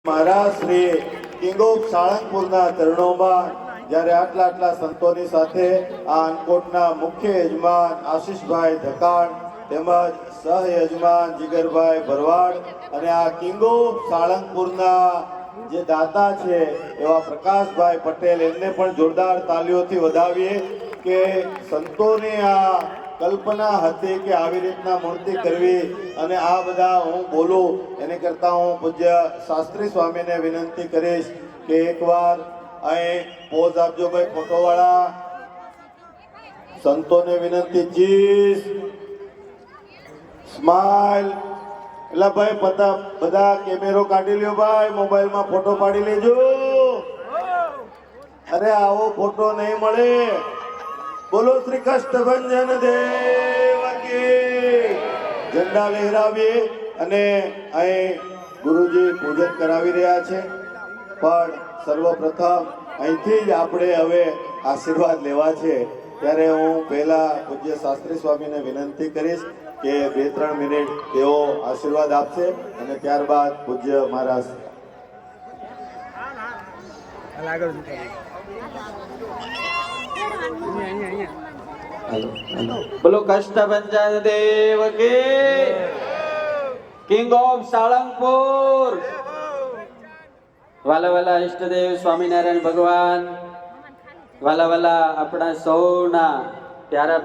Maharaj Shri king of સાળંગપુરના ચરણોમાં જ્યારે આટલા સંતોની સાથે આ અનકોટના મુખ્ય યજમાન આશીષભાઈ ધકાણ તેમજ સહયજમાન જીગરભાઈ ભરવાડ અને આ કિંગ ઓફ સાળંગપુરના જે દાતા છે એવા પ્રકાશભાઈ પટેલ એમને પણ જોરદાર તાલીઓથી વધાવીએ કે સંતોને આ કલ્પના હતી કે આવી રીતના મૂર્તિ કરવી અને આ બધા હું બોલું એને કરતા હું પૂજ્ય શાસ્ત્રી સ્વામીને વિનંતી કરીશ કે એકવાર અહીં પોઝ આપજો ભાઈ ફોટોવાળા. સંતોને વિનંતી ચીઝ સ્માઈલ એટલે ભાઈ બધા કેમેરો કાઢી લ્યો ભાઈ, મોબાઈલમાં ફોટો પાડી લેજો. અરે આવો ફોટો નહીં મળે. બોલો શ્રી કષ્ટભંજન દેવ કી. ઝંડા લહેરાવીએ અને અહીં ગુરુજી પૂજન કરાવી રહ્યા છે, પણ સર્વપ્રથમ અહીંથી જ આપણે હવે આશીર્વાદ લેવા છે. ત્યારે હું પહેલા પૂજ્ય શાસ્ત્રી સ્વામીને વિનંતી કરીશ કે 2-3 મિનિટ તેઓ આશીર્વાદ આપશે અને ત્યારબાદ પૂજ્ય મહારાજ. બોલો કષ્ટભંજન દેવ કી. King of Salangpur. વાલા ઈષ્ટદેવ સ્વામિનારાયણ ભગવાન, વાલા આપણા સૌના પ્યારા